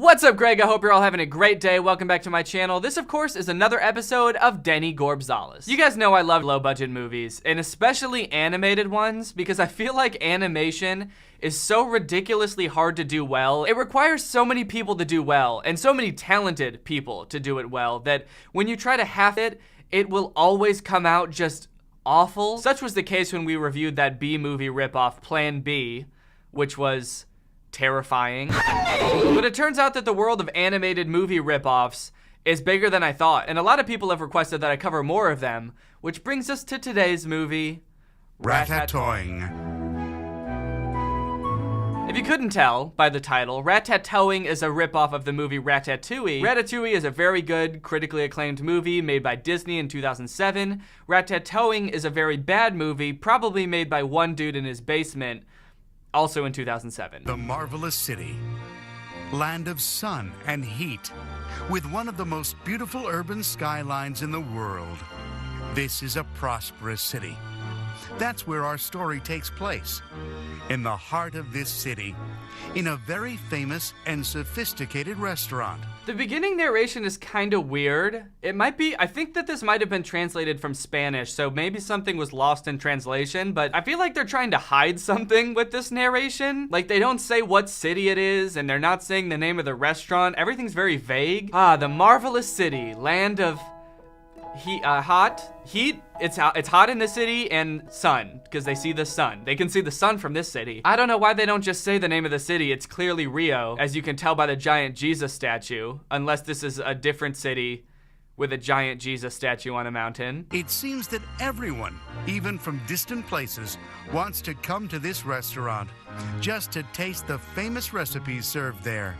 What's up, Greg? I hope you're all having a great day. Welcome back to my channel. This, of course, is another episode of Denny Gonzalez. You guys know I love low-budget movies, and especially animated ones, because I feel like animation is so ridiculously hard to do well. It requires so many people to do well, and so many talented people to do it well, that when you try to half it, it will always come out just awful. Such was the case when we reviewed that B-movie ripoff, Plan B, which was terrifying. But it turns out that the world of animated movie ripoffs is bigger than I thought, and a lot of people have requested that I cover more of them, which brings us to today's movie, Ratatoing. If you couldn't tell by the title, Ratatoing is a ripoff of the movie Ratatouille. Ratatouille is a very good, critically acclaimed movie made by Disney in 2007. Ratatoing is a very bad movie, probably made by one dude in his basement, also in 2007. The marvelous city, land of sun and heat, with one of the most beautiful urban skylines in the world. This is a prosperous city. That's where our story takes place. In the heart of this city, in a very famous and sophisticated restaurant. The beginning narration is kind of weird. It might be, I think that this might have been translated from Spanish, so maybe something was lost in translation, but I feel like they're trying to hide something with this narration. Like, they don't say what city it is, and they're not saying the name of the restaurant. Everything's very vague. The marvelous city, land of heat. It's hot in the city, and sun, because they see the sun. They can see the sun from this city. I don't know why they don't just say the name of the city. It's clearly Rio, as you can tell by the giant Jesus statue, unless this is a different city with a giant Jesus statue on a mountain. It seems that everyone, even from distant places, wants to come to this restaurant just to taste the famous recipes served there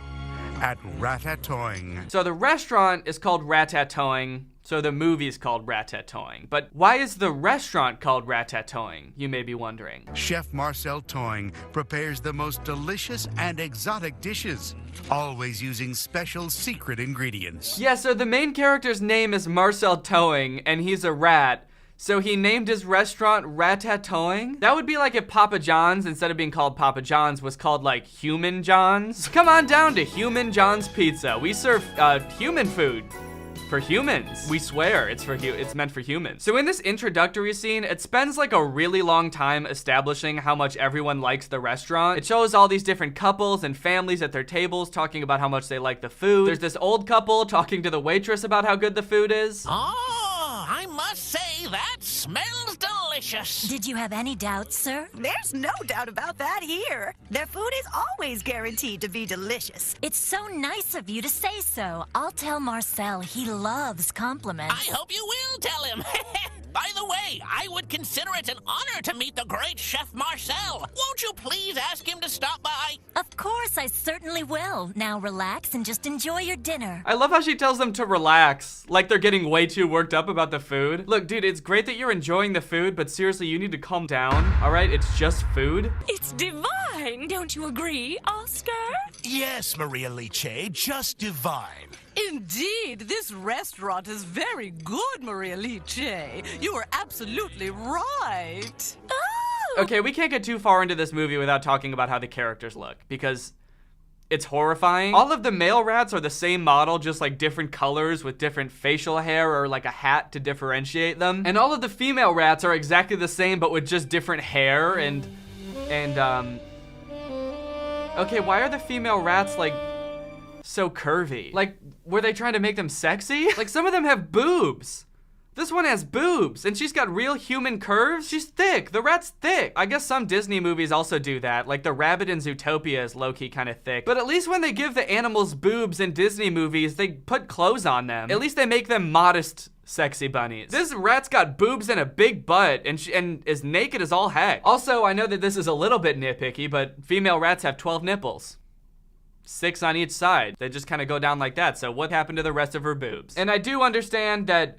at Ratatoing. So the restaurant is called Ratatoing, so the movie is called Ratatoing. But why is the restaurant called Ratatoing, you may be wondering? Chef Marcel Toing prepares the most delicious and exotic dishes, always using special secret ingredients. Yeah, so the main character's name is Marcel Toing, and he's a rat. So he named his restaurant Ratatoing? That would be like if Papa John's, instead of being called Papa John's, was called like Human John's. Come on down to Human John's Pizza. We serve human food. For humans. We swear it's meant for humans. So in this introductory scene, it spends like a really long time establishing how much everyone likes the restaurant. It shows all these different couples and families at their tables talking about how much they like the food. There's this old couple talking to the waitress about how good the food is. Oh, I must say that smells delicious. Did you have any doubts, sir? There's no doubt about that here. Their food is always guaranteed to be delicious. It's so nice of you to say so. I'll tell Marcel he loves compliments. I hope you will tell him. By the way, I would consider it an honor to meet the great Chef Marcel. Won't you please ask him to stop by? Of course, I certainly will. Now relax and just enjoy your dinner. I love how she tells them to relax, like they're getting way too worked up about the food. Look, dude, it's great that you're enjoying the food, but seriously, you need to calm down, all right? It's just food. It's divine, don't you agree, Oscar? Yes, Maria Liche, just divine. Indeed, this restaurant is very good, Maria Liche. You are absolutely right. Oh! Okay, we can't get too far into this movie without talking about how the characters look, because it's horrifying. All of the male rats are the same model, just like different colors with different facial hair or like a hat to differentiate them. And all of the female rats are exactly the same, but with just different hair and okay, why are the female rats like so curvy? Like, were they trying to make them sexy? Like, some of them have boobs. This one has boobs, and she's got real human curves. She's thick. The rat's thick. I guess some Disney movies also do that. Like, the rabbit in Zootopia is low-key kind of thick. But at least when they give the animals boobs in Disney movies, they put clothes on them. At least they make them modest, sexy bunnies. This rat's got boobs and a big butt, and is naked as all heck. Also, I know that this is a little bit nitpicky, but female rats have 12 nipples. 6 on each side. They just kind of go down like that. So what happened to the rest of her boobs? And I do understand that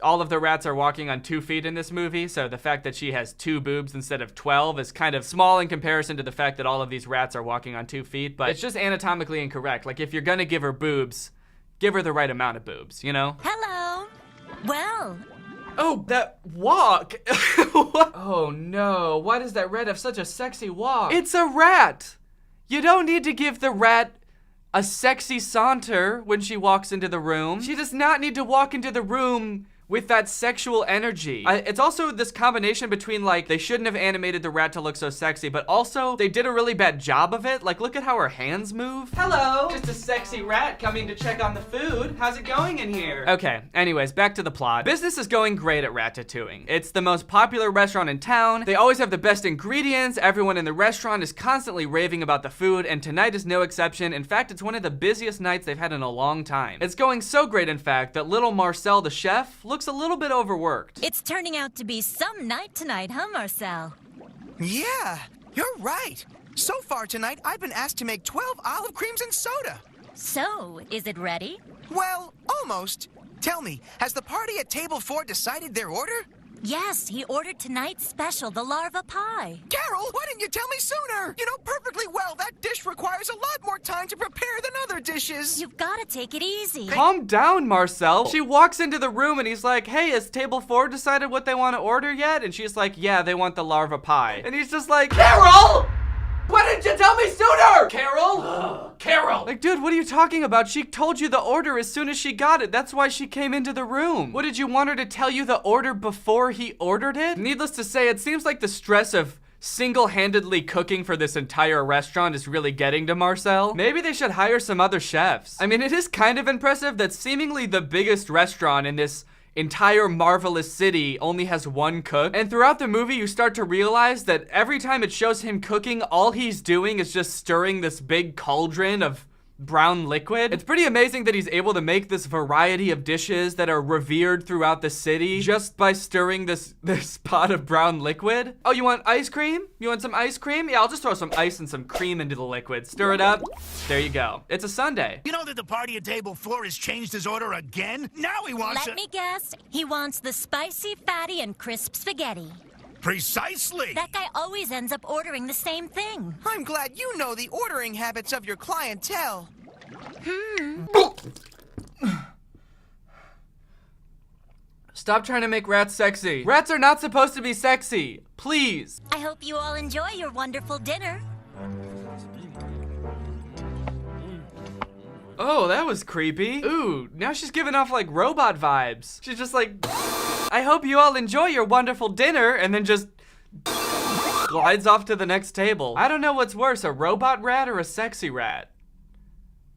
all of the rats are walking on 2 feet in this movie, so the fact that she has 2 boobs instead of 12 is kind of small in comparison to the fact that all of these rats are walking on 2 feet, but it's just anatomically incorrect. Like, if you're gonna give her boobs, give her the right amount of boobs, you know? Hello. Well. Oh, that walk. Oh no, why does that rat have such a sexy walk? It's a rat. You don't need to give the rat a sexy saunter when she walks into the room. She does not need to walk into the room with that sexual energy. It's also this combination between, like, they shouldn't have animated the rat to look so sexy, but also they did a really bad job of it. Like, look at how her hands move. Hello, just a sexy rat coming to check on the food. How's it going in here? Okay, anyways, back to the plot. Business is going great at Ratatoing. It's the most popular restaurant in town. They always have the best ingredients. Everyone in the restaurant is constantly raving about the food, and tonight is no exception. In fact, it's one of the busiest nights they've had in a long time. It's going so great, in fact, that little Marcel, the chef, looks a little bit overworked. It's turning out to be some night tonight, huh, Marcel? Yeah, you're right. So far tonight, I've been asked to make 12 olive creams and soda. So, is it ready? Well, almost. Tell me, has the party at table 4 decided their order? Yes, he ordered tonight's special, the larva pie. Carol, why didn't you tell me sooner? You know perfectly well that dish requires a lot more time to prepare than other dishes. You've got to take it easy. Calm down, Marcel. She walks into the room and he's like, hey, has table 4 decided what they want to order yet? And she's like, yeah, they want the larva pie. And he's just like, Carol! Why didn't you tell me sooner? Carol? Carol! Like, dude, what are you talking about? She told you the order as soon as she got it. That's why she came into the room. What, did you want her to tell you the order before he ordered it? Needless to say, it seems like the stress of single-handedly cooking for this entire restaurant is really getting to Marcel. Maybe they should hire some other chefs. I mean, it is kind of impressive that seemingly the biggest restaurant in this entire marvelous city only has one cook. And throughout the movie, you start to realize that every time it shows him cooking, all he's doing is just stirring this big cauldron of brown liquid. It's pretty amazing that he's able to make this variety of dishes that are revered throughout the city just by stirring this pot of brown liquid. Oh, you want ice cream? You want some ice cream? Yeah, I'll just throw some ice and some cream into the liquid. Stir it up. There you go. It's a sundae. You know that the party at table 4 has changed his order again? Now he wants Let me guess. He wants the spicy, fatty, and crisp spaghetti. Precisely. That guy always ends up ordering the same thing. I'm glad you know the ordering habits of your clientele. Stop trying to make rats sexy. Rats are not supposed to be sexy. Please. I hope you all enjoy your wonderful dinner. Oh, that was creepy. Ooh, now she's giving off like robot vibes. She's just like, I hope you all enjoy your wonderful dinner, and then just glides off to the next table. I don't know what's worse, a robot rat or a sexy rat.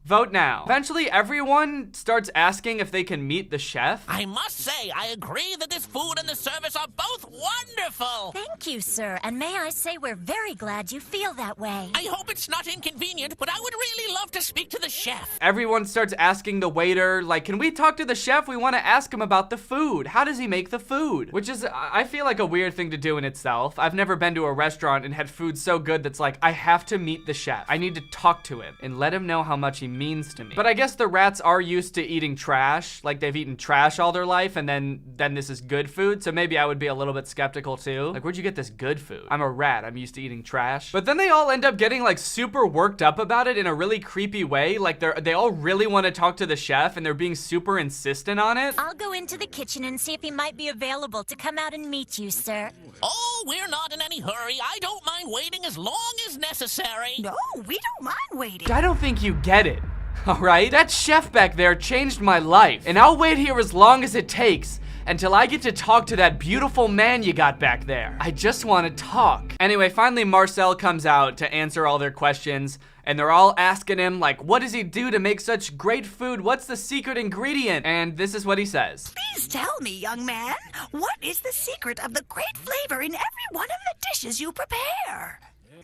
Vote now. Eventually, everyone starts asking if they can meet the chef. I must say, I agree that this food and the service are both wonderful. Thank you, sir. And may I say we're very glad you feel that way. I hope it's not inconvenient, but I would really love to speak to the chef. Everyone starts asking the waiter, like, can we talk to the chef? We want to ask him about the food. How does he make the food? Which is, I feel like a weird thing to do in itself. I've never been to a restaurant and had food so good that's like, I have to meet the chef. I need to talk to him and let him know how much he means to me. But I guess the rats are used to eating trash. Like, they've eaten trash all their life, and then this is good food. So maybe I would be a little bit skeptical too. Like, where'd you get this good food? I'm a rat. I'm used to eating trash. But then they all end up getting like super worked up about it in a really creepy way. Like, they all really want to talk to the chef, and they're being super insistent on it. I'll go into the kitchen and see if he might be available to come out and meet you, sir. Oh, we're not in any hurry. I don't mind waiting as long as necessary. No, we don't mind waiting. I don't think you get it. Alright? That chef back there changed my life, and I'll wait here as long as it takes until I get to talk to that beautiful man you got back there. I just want to talk. Anyway, finally Marcel comes out to answer all their questions, and they're all asking him, like, what does he do to make such great food? What's the secret ingredient? And this is what he says. Please tell me, young man, what is the secret of the great flavor in every one of the dishes you prepare?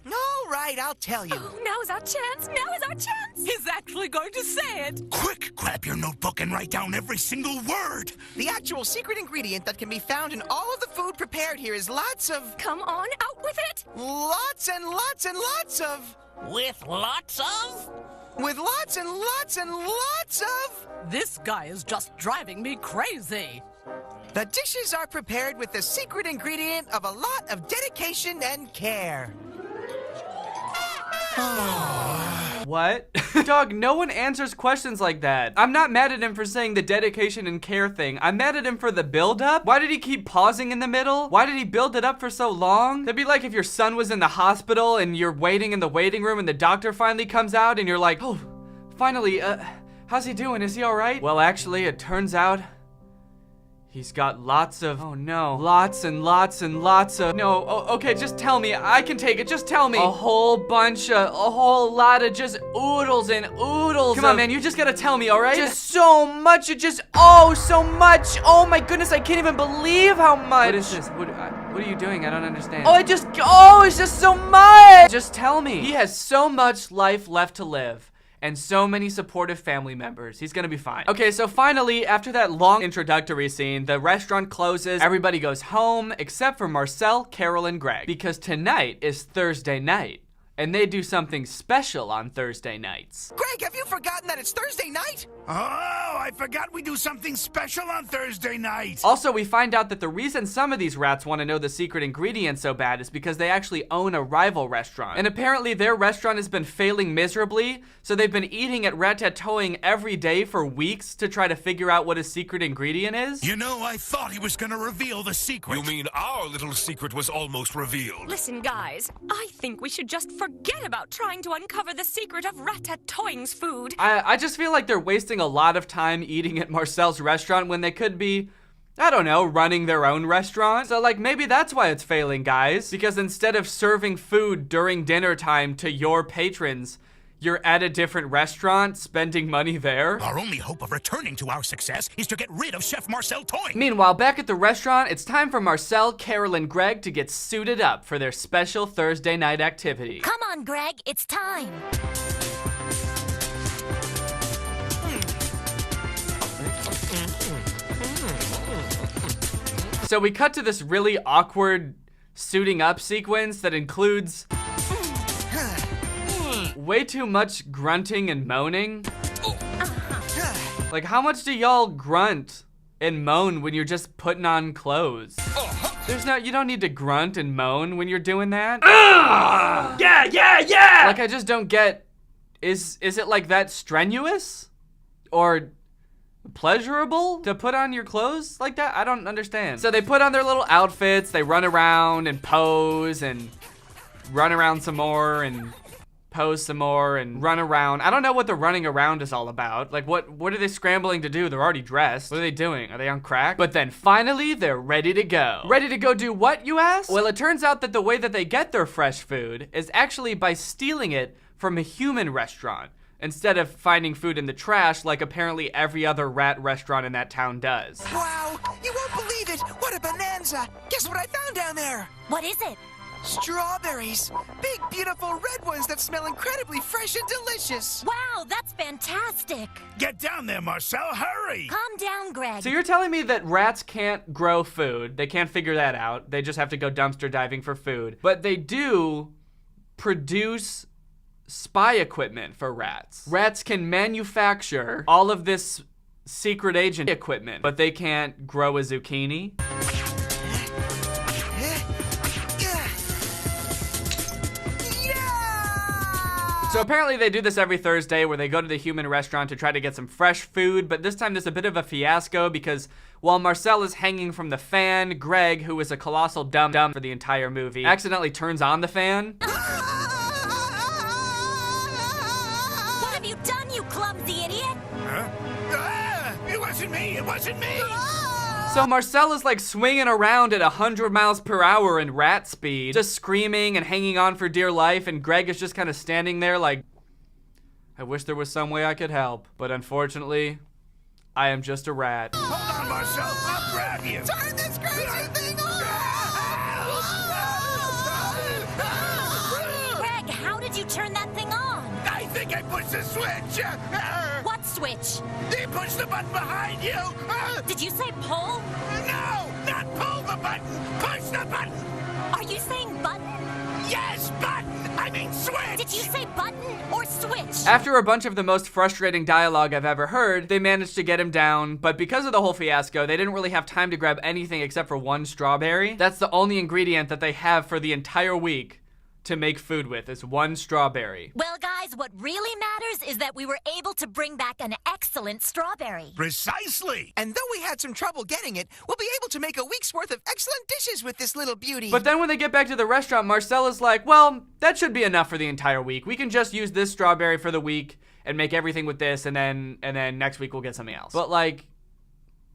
All right, I'll tell you. Oh, now's our chance. Now is our chance. He's actually going to say it. Quick, grab your notebook and write down every single word. The actual secret ingredient that can be found in all of the food prepared here is lots of... Come on, out with it. Lots and lots and lots of... With lots of? With lots and lots and lots of... This guy is just driving me crazy. The dishes are prepared with the secret ingredient of a lot of dedication and care. What? Dog, no one answers questions like that. I'm not mad at him for saying the dedication and care thing. I'm mad at him for the build-up. Why did he keep pausing in the middle? Why did he build it up for so long? That'd be like if your son was in the hospital and you're waiting in the waiting room and the doctor finally comes out and you're like, oh, finally, how's he doing? Is he alright? Well, actually, it turns out he's got lots of, oh no, lots and lots and lots of, no, okay, just tell me, I can take it, just tell me. A whole lot of just oodles and oodles. Come on, man, you just gotta tell me, alright? Just so much, so much. Oh my goodness, I can't even believe how much. What is this? What are you doing? I don't understand. It's just so much. Just tell me. He has so much life left to live. And so many supportive family members. He's gonna be fine. Okay, so finally, after that long introductory scene, the restaurant closes, everybody goes home, except for Marcel, Carol, and Greg. Because tonight is Thursday night, and they do something special on Thursday nights. Greg, have you forgotten that it's Thursday night? Oh, I forgot we do something special on Thursday night. Also, we find out that the reason some of these rats want to know the secret ingredient so bad is because they actually own a rival restaurant. And apparently their restaurant has been failing miserably, so they've been eating at Ratatoing every day for weeks to try to figure out what his secret ingredient is. You know, I thought he was gonna reveal the secret. You mean our little secret was almost revealed? Listen, guys, I think we should just forget about trying to uncover the secret of Ratatoing's food. I just feel like they're wasting a lot of time eating at Marcel's restaurant when they could be, I don't know, running their own restaurant. So like maybe that's why it's failing, guys. Because instead of serving food during dinner time to your patrons, you're at a different restaurant spending money there. Our only hope of returning to our success is to get rid of Chef Marcel Toing. Meanwhile, back at the restaurant, it's time for Marcel, Carol, and Greg to get suited up for their special Thursday night activity. Come on, Greg, it's time. So we cut to this really awkward suiting up sequence that includes way too much grunting and moaning. Like, how much do y'all grunt and moan when you're just putting on clothes? You don't need to grunt and moan when you're doing that. Yeah! Like, I just don't get, is it like that strenuous? Or pleasurable to put on your clothes like that? I don't understand. So they put on their little outfits, they run around and pose and run around some more and pose some more and run around. I don't know what the running around is all about. Like what are they scrambling to do? They're already dressed. What are they doing? Are they on crack? But then finally they're ready to go. Ready to go do what, you ask? Well, it turns out that the way that they get their fresh food is actually by stealing it from a human restaurant, instead of finding food in the trash like apparently every other rat restaurant in that town does. Wow, you won't believe it! What a bonanza! Guess what I found down there? What is it? Strawberries! Big, beautiful red ones that smell incredibly fresh and delicious! Wow, that's fantastic. Get down there, Marcel, hurry! Calm down, Greg. So you're telling me that rats can't grow food, they can't figure that out, they just have to go dumpster diving for food, but they do produce spy equipment for rats. Rats can manufacture all of this secret agent equipment, but they can't grow a zucchini. So apparently they do this every Thursday where they go to the human restaurant to try to get some fresh food, but this time there's a bit of a fiasco because while Marcel is hanging from the fan, Greg, who is a colossal dum-dum for the entire movie, accidentally turns on the fan. What have you done, you clumsy idiot? It wasn't me, it wasn't me! So Marcel is like swinging around at 100 miles per hour in rat speed, just screaming and hanging on for dear life, and Greg is just kind of standing there like, I wish there was some way I could help, but unfortunately, I am just a rat. Hold on, Marcel, I'll grab you! Turn this crazy thing on! Greg, how did you turn that thing on? I think I pushed the switch! What switch? They pushed the button behind you! Did you say pull? No! Not pull the button! Push the button! Are you saying button? Yes, button! I mean switch! Did you say button or switch? After a bunch of the most frustrating dialogue I've ever heard, they managed to get him down, but because of the whole fiasco, they didn't really have time to grab anything except for one strawberry. That's the only ingredient that they have for the entire week to make food with, is one strawberry. Well, guys, what really matters is that we were able to bring back an excellent strawberry. Precisely! And though we had some trouble getting it, we'll be able to make a week's worth of excellent dishes with this little beauty. But then when they get back to the restaurant, Marcel is like, well, that should be enough for the entire week. We can just use this strawberry for the week, and make everything with this, and then next week we'll get something else. But like,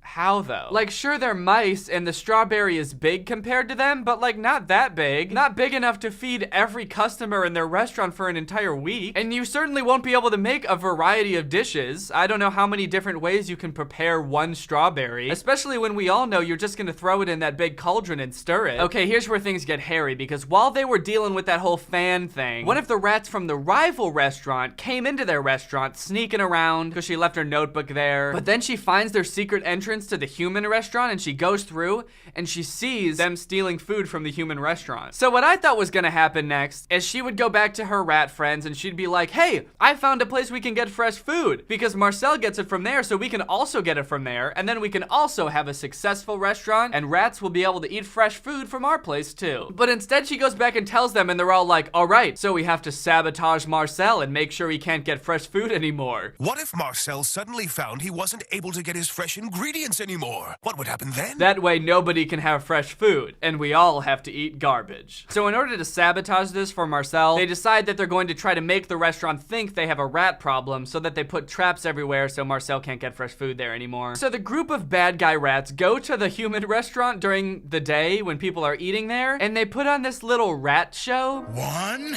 how though? Like, sure, they're mice and the strawberry is big compared to them, but like not that big. Not big enough to feed every customer in their restaurant for an entire week. And you certainly won't be able to make a variety of dishes. I don't know how many different ways you can prepare one strawberry, especially when we all know you're just gonna throw it in that big cauldron and stir it. Okay, here's where things get hairy, because while they were dealing with that whole fan thing, one of the rats from the rival restaurant came into their restaurant sneaking around because she left her notebook there. But then she finds their secret entrance to the human restaurant, and she goes through and she sees them stealing food from the human restaurant. So what I thought was gonna happen next is she would go back to her rat friends and she'd be like, hey, I found a place we can get fresh food because Marcel gets it from there, so we can also get it from there, and then we can also have a successful restaurant and rats will be able to eat fresh food from our place too. But instead she goes back and tells them, and they're all like, all right, so we have to sabotage Marcel and make sure he can't get fresh food anymore. What if Marcel suddenly found he wasn't able to get his fresh ingredients anymore? What would happen then? That way nobody can have fresh food, and we all have to eat garbage. So in order to sabotage this for Marcel, they decide that they're going to try to make the restaurant think they have a rat problem so that they put traps everywhere so Marcel can't get fresh food there anymore. So the group of bad guy rats go to the human restaurant during the day when people are eating there, and they put on this little rat show. 1,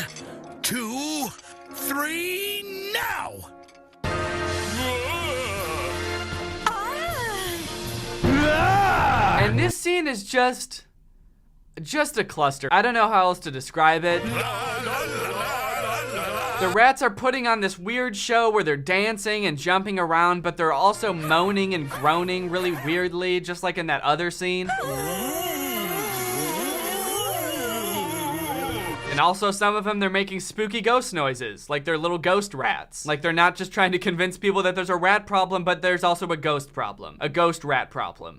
2, 3, now! And this scene is just a cluster. I don't know how else to describe it. The rats are putting on this weird show where they're dancing and jumping around, but they're also moaning and groaning really weirdly, just like in that other scene. And also some of them, they're making spooky ghost noises, like they're little ghost rats. Like they're not just trying to convince people that there's a rat problem, but there's also a ghost problem. A ghost rat problem.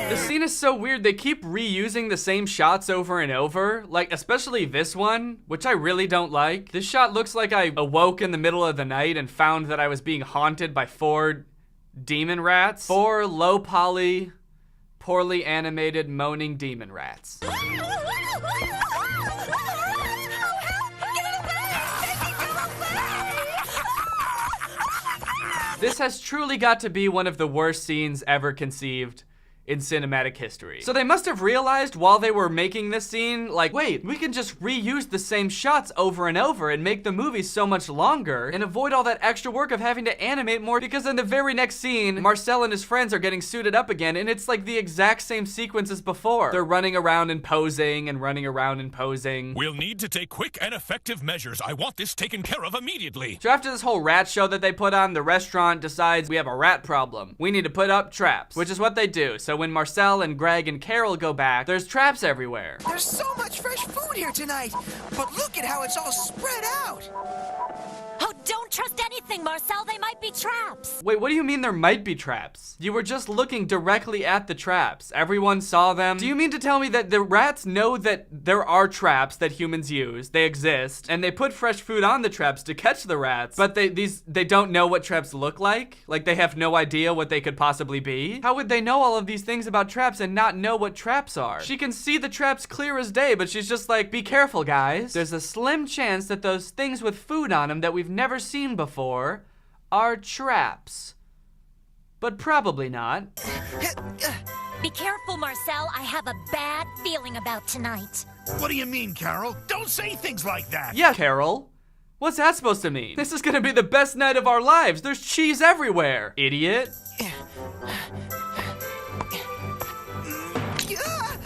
The scene is so weird, they keep reusing the same shots over and over, like especially this one, which I really don't like. This shot looks like I awoke in the middle of the night and found that I was being haunted by 4 demon rats. 4 low poly, poorly animated moaning demon rats. This has truly got to be one of the worst scenes ever conceived in cinematic history. So they must have realized while they were making this scene, like, wait, we can just reuse the same shots over and over and make the movie so much longer and avoid all that extra work of having to animate more, because in the very next scene, Marcel and his friends are getting suited up again, and it's like the exact same sequence as before. They're running around and posing and running around and posing. We'll need to take quick and effective measures. I want this taken care of immediately. So after this whole rat show that they put on, the restaurant decides we have a rat problem. We need to put up traps, which is what they do. So when Marcel and Greg and Carol go back, there's traps everywhere. There's so much fresh food here tonight, but look at how it's all spread out. Oh, don't trust anything, Marcel. They might be traps. Wait, what do you mean there might be traps? You were just looking directly at the traps. Everyone saw them. Do you mean to tell me that the rats know that there are traps that humans use, they exist, and they put fresh food on the traps to catch the rats, but they don't know what traps look like? Like they have no idea what they could possibly be? How would they know all of these things about traps and not know what traps are? She can see the traps clear as day, but she's just like, be careful, guys. There's a slim chance that those things with food on them that we've never seen before are traps. But probably not. Be careful, Marcel. I have a bad feeling about tonight. What do you mean, Carol? Don't say things like that. Yeah, Carol. What's that supposed to mean? This is gonna be the best night of our lives. There's cheese everywhere, idiot.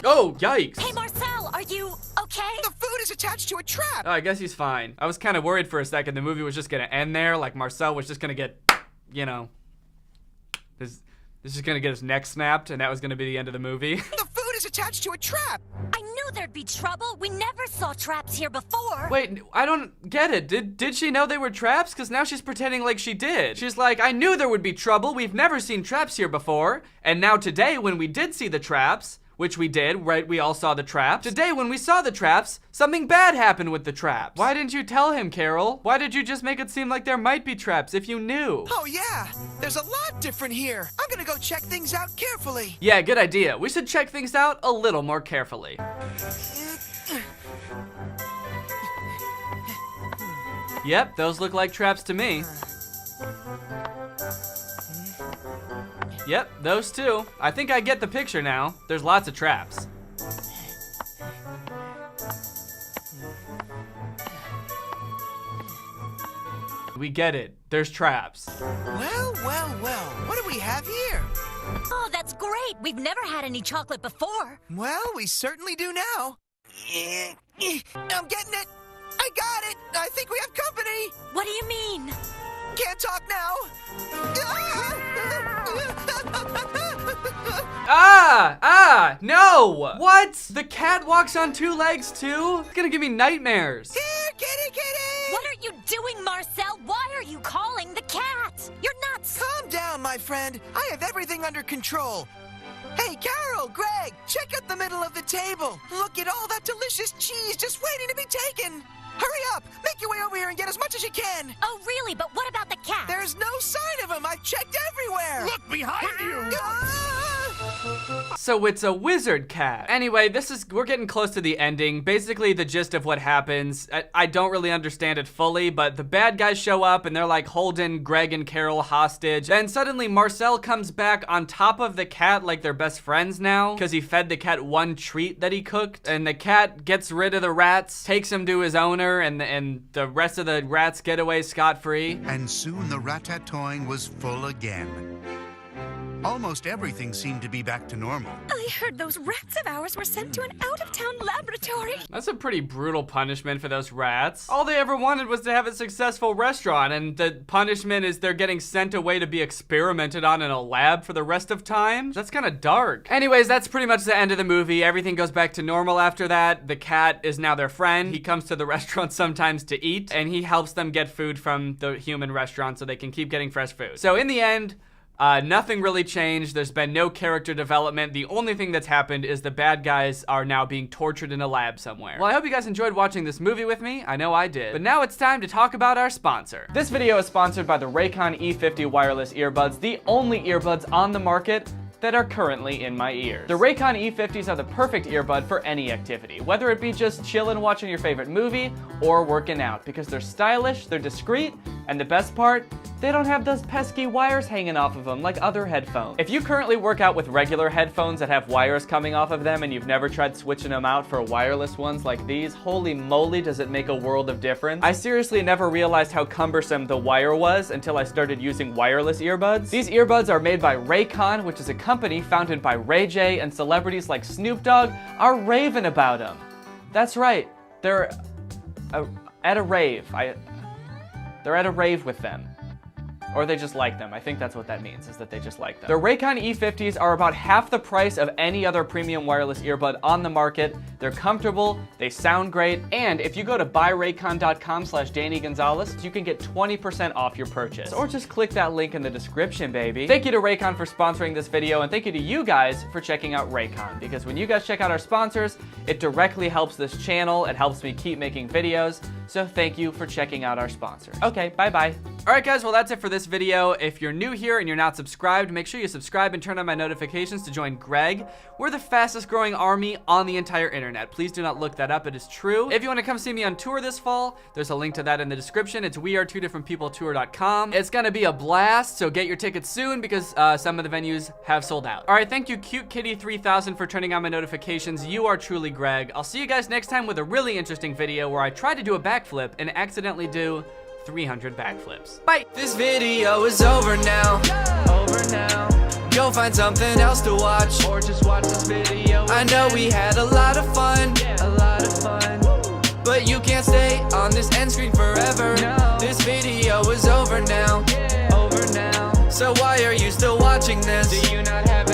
Oh, yikes. Hey, Marcel, are you okay? The food is attached to a trap. Oh, I guess he's fine. I was kind of worried for a second the movie was just gonna end there, like Marcel was just gonna get, you know, this is gonna get his neck snapped, and that was gonna be the end of the movie. The food is attached to a trap. I knew there'd be trouble. We never saw traps here before. Wait, I don't get it. Did she know they were traps? Because now she's pretending like she did. She's like, I knew there would be trouble. We've never seen traps here before. And now today, when we did see the traps, which we did, right? We all saw the traps. Today, when we saw the traps, something bad happened with the traps. Why didn't you tell him, Carol? Why did you just make it seem like there might be traps if you knew? Oh yeah, there's a lot different here. I'm gonna go check things out carefully. Yeah, good idea. We should check things out a little more carefully. Yep, those look like traps to me. Yep, those two. I think I get the picture now. There's lots of traps. We get it. There's traps. Well, well, well. What do we have here? Oh, that's great. We've never had any chocolate before. Well, we certainly do now. I'm getting it. I got it. I think we have company. What do you mean? Can't talk now. No! What? The cat walks on two legs too? It's gonna give me nightmares. Here, kitty, kitty. What are you doing, Marcel? Why are you calling the cat? You're nuts. Calm down, my friend. I have everything under control. Hey, Carol, Greg, check out the middle of the table. Look at all that delicious cheese just waiting to be taken. Hurry up, make your way over here and get as much as you can. Oh, really? But what about the cat? There's no sign of him. I've checked everywhere. Look behind you! So it's a wizard cat. Anyway, we're getting close to the ending. Basically, the gist of what happens, I don't really understand it fully, but the bad guys show up and they're like holding Greg and Carol hostage. Then suddenly Marcel comes back on top of the cat like they're best friends now, because he fed the cat one treat that he cooked. And the cat gets rid of the rats, takes him to his owner, and the rest of the rats get away scot-free. And soon the Ratatoing was full again. Almost everything seemed to be back to normal. I heard those rats of ours were sent to an out-of-town laboratory. That's a pretty brutal punishment for those rats. All they ever wanted was to have a successful restaurant, and the punishment is they're getting sent away to be experimented on in a lab for the rest of time? That's kind of dark. Anyways, that's pretty much the end of the movie. Everything goes back to normal after that. The cat is now their friend. He comes to the restaurant sometimes to eat, and he helps them get food from the human restaurant so they can keep getting fresh food. So in the end, nothing really changed. There's been no character development. The only thing that's happened is the bad guys are now being tortured in a lab somewhere. Well, I hope you guys enjoyed watching this movie with me. I know I did. But now it's time to talk about our sponsor. This video is sponsored by the Raycon E50 wireless earbuds, the only earbuds on the market that are currently in my ears. The Raycon E50s are the perfect earbud for any activity, whether it be just chilling watching your favorite movie or working out, because they're stylish, they're discreet, and the best part, they don't have those pesky wires hanging off of them like other headphones. If you currently work out with regular headphones that have wires coming off of them and you've never tried switching them out for wireless ones like these, holy moly does it make a world of difference. I seriously never realized how cumbersome the wire was until I started using wireless earbuds. These earbuds are made by Raycon, which is a company founded by Ray J, and celebrities like Snoop Dogg are raving about them. That's right, they're at a rave. They're at a rave with them. Or they just like them. I think that's what that means, is that they just like them. The Raycon E50s are about half the price of any other premium wireless earbud on the market. They're comfortable, they sound great, and if you go to buyraycon.com/DannyGonzalez, you can get 20% off your purchase. Or just click that link in the description, baby. Thank you to Raycon for sponsoring this video, and thank you to you guys for checking out Raycon, because when you guys check out our sponsors, it directly helps this channel, it helps me keep making videos, so thank you for checking out our sponsors. Okay, bye-bye. Alright guys, well that's it for this video. If you're new here and you're not subscribed, make sure you subscribe and turn on my notifications to join Greg. We're the fastest growing army on the entire internet. Please do not look that up, it is true. If you want to come see me on tour this fall, there's a link to that in the description. It's wearetwodifferentpeopletour.com. It's gonna be a blast, so get your tickets soon because some of the venues have sold out. Alright, thank you Cute Kitty 3000 for turning on my notifications. You are truly Greg. I'll see you guys next time with a really interesting video where I try to do a backflip and accidentally do 300 backflips. Bye. This video is over now. Go find something else to watch, or just watch this video. I know we had a lot of fun. But you can't stay on this end screen forever. No. This video is over now. So why are you still watching this? Do you not have